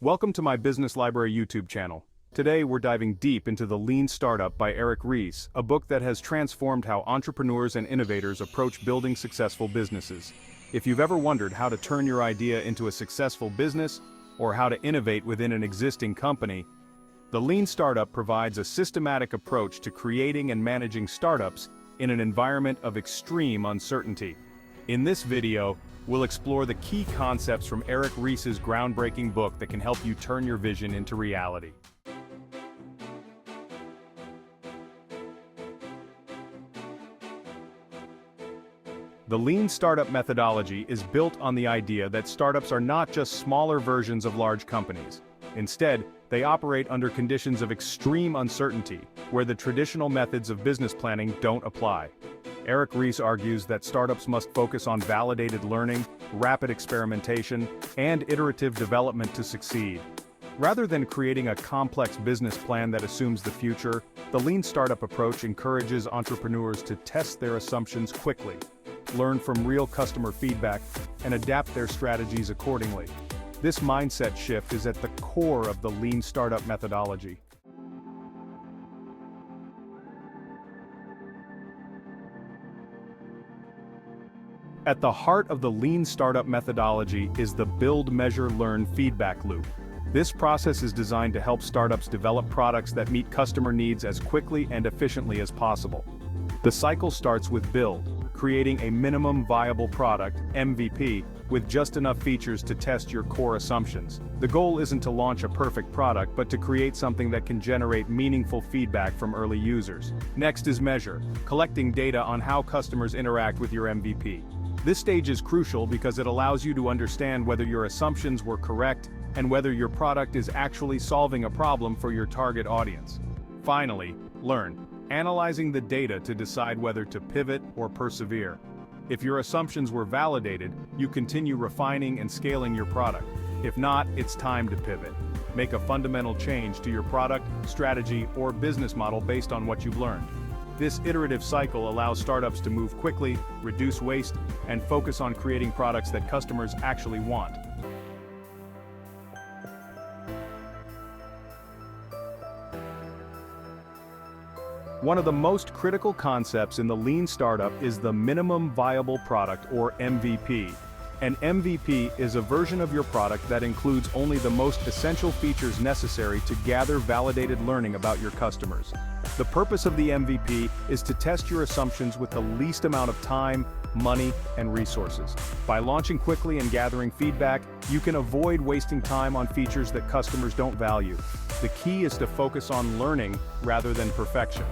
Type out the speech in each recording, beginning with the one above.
Welcome to my Business Library YouTube channel. Today we're diving deep into The Lean Startup by Ries, a book that has transformed how entrepreneurs and innovators approach building successful businesses. If you've ever wondered how to turn your idea into a successful business, or how to innovate within an existing company, The Lean Startup provides a systematic approach to creating and managing startups in an environment of extreme uncertainty. In this video, we'll explore the key concepts from Ries's groundbreaking book that can help you turn your vision into reality. The Lean Startup methodology is built on the idea that startups are not just smaller versions of large companies. Instead, they operate under conditions of extreme uncertainty, where the traditional methods of business planning don't apply. Ries argues that startups must focus on validated learning, rapid experimentation, and iterative development to succeed. Rather than creating a complex business plan that assumes the future, the Lean Startup approach encourages entrepreneurs to test their assumptions quickly, learn from real customer feedback, and adapt their strategies accordingly. This mindset shift is at the core of the Lean Startup methodology. At the heart of the Lean Startup methodology is the build, measure, learn feedback loop. This process is designed to help startups develop products that meet customer needs as quickly and efficiently as possible. The cycle starts with build, creating a minimum viable product, MVP, with just enough features to test your core assumptions. The goal isn't to launch a perfect product, but to create something that can generate meaningful feedback from early users. Next is measure, collecting data on how customers interact with your MVP. This stage is crucial because it allows you to understand whether your assumptions were correct and whether your product is actually solving a problem for your target audience. Finally, learn, analyzing the data to decide whether to pivot or persevere. If your assumptions were validated, you continue refining and scaling your product. If not, it's time to pivot. Make a fundamental change to your product, strategy, or business model based on what you've learned. This iterative cycle allows startups to move quickly, reduce waste, and focus on creating products that customers actually want. One of the most critical concepts in the Lean Startup is the minimum viable product, or MVP. An MVP is a version of your product that includes only the most essential features necessary to gather validated learning about your customers. The purpose of the MVP is to test your assumptions with the least amount of time, money, and resources. By launching quickly and gathering feedback, you can avoid wasting time on features that customers don't value. The key is to focus on learning rather than perfection.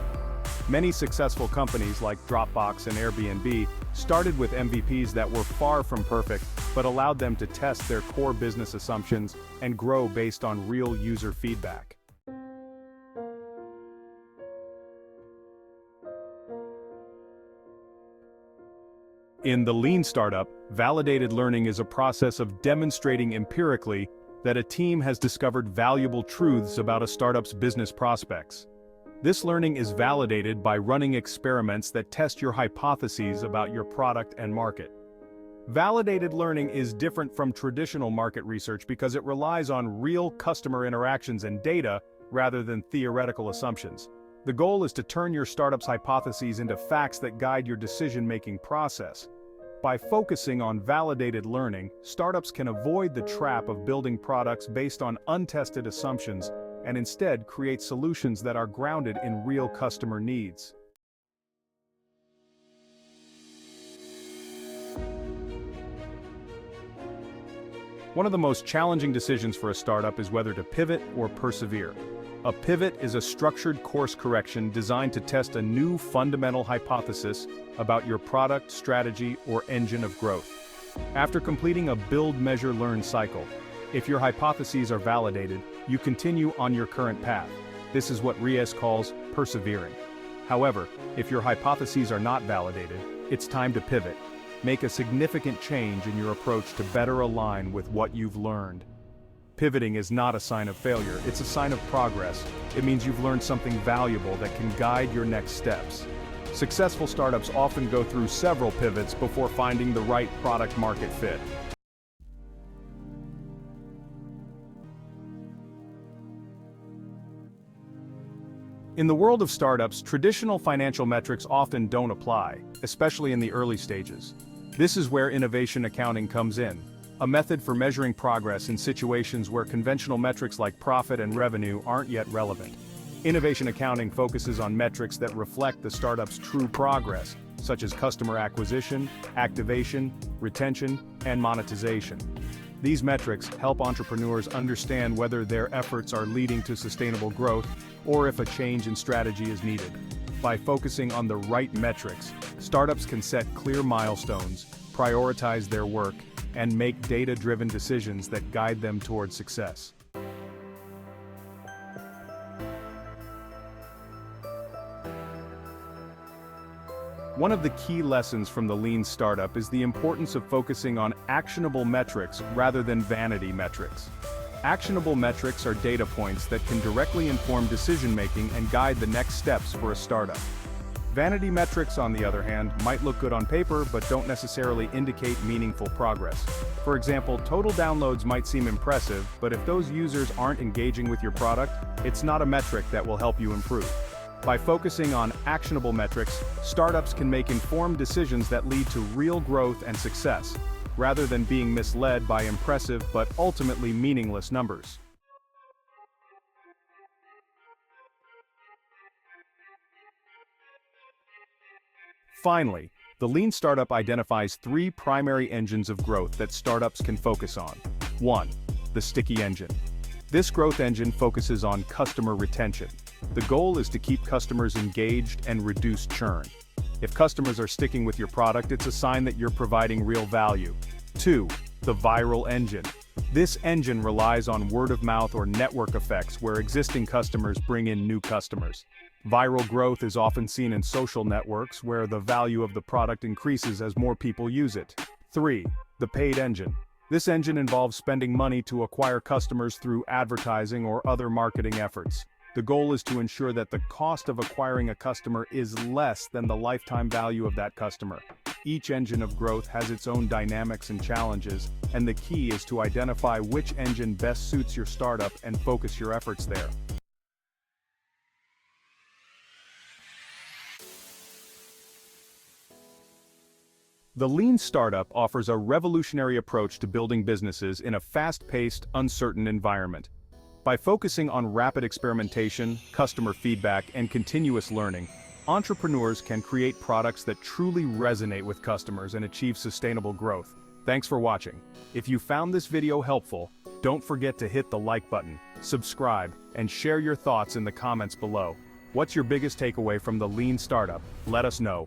Many successful companies like Dropbox and Airbnb started with MVPs that were far from perfect, but allowed them to test their core business assumptions and grow based on real user feedback. In the Lean Startup, validated learning is a process of demonstrating empirically that a team has discovered valuable truths about a startup's business prospects. This learning is validated by running experiments that test your hypotheses about your product and market. Validated learning is different from traditional market research because it relies on real customer interactions and data rather than theoretical assumptions. The goal is to turn your startup's hypotheses into facts that guide your decision-making process. By focusing on validated learning, startups can avoid the trap of building products based on untested assumptions and instead create solutions that are grounded in real customer needs. One of the most challenging decisions for a startup is whether to pivot or persevere. A pivot is a structured course correction designed to test a new fundamental hypothesis about your product, strategy, or engine of growth. After completing a build, measure, learn cycle, if your hypotheses are validated, you continue on your current path. This is what Ries calls persevering. However, if your hypotheses are not validated, it's time to pivot. Make a significant change in your approach to better align with what you've learned. Pivoting is not a sign of failure, it's a sign of progress. It means you've learned something valuable that can guide your next steps. Successful startups often go through several pivots before finding the right product-market fit. In the world of startups, traditional financial metrics often don't apply, especially in the early stages. This is where innovation accounting comes in, a method for measuring progress in situations where conventional metrics like profit and revenue aren't yet relevant. Innovation accounting focuses on metrics that reflect the startup's true progress, such as customer acquisition, activation, retention, and monetization. These metrics help entrepreneurs understand whether their efforts are leading to sustainable growth or if a change in strategy is needed. By focusing on the right metrics, startups can set clear milestones, prioritize their work, and make data-driven decisions that guide them toward success. One of the key lessons from the lean startup is the importance of focusing on actionable metrics rather than vanity metrics. Actionable metrics are data points that can directly inform decision-making and guide the next steps for a startup. Vanity metrics, on the other hand, might look good on paper but don't necessarily indicate meaningful progress. For example, total downloads might seem impressive, but if those users aren't engaging with your product, it's not a metric that will help you improve. By focusing on actionable metrics, startups can make informed decisions that lead to real growth and success, rather than being misled by impressive but ultimately meaningless numbers. Finally, the lean startup identifies three primary engines of growth that startups can focus on. 1. The sticky engine. This growth engine focuses on customer retention. The goal is to keep customers engaged and reduce churn. If customers are sticking with your product, it's a sign that you're providing real value. 2. The viral engine. This engine relies on word-of-mouth or network effects where existing customers bring in new customers. Viral growth is often seen in social networks where the value of the product increases as more people use it. 3. The paid engine. This engine involves spending money to acquire customers through advertising or other marketing efforts. The goal is to ensure that the cost of acquiring a customer is less than the lifetime value of that customer. Each engine of growth has its own dynamics and challenges, and the key is to identify which engine best suits your startup and focus your efforts there. The lean startup offers a revolutionary approach to building businesses in a fast-paced, uncertain environment. By focusing on rapid experimentation, customer feedback, and continuous learning, entrepreneurs can create products that truly resonate with customers and achieve sustainable growth. Thanks for watching. If you found this video helpful, don't forget to hit the like button, subscribe, and share your thoughts in the comments below. What's your biggest takeaway from the lean startup? Let us know.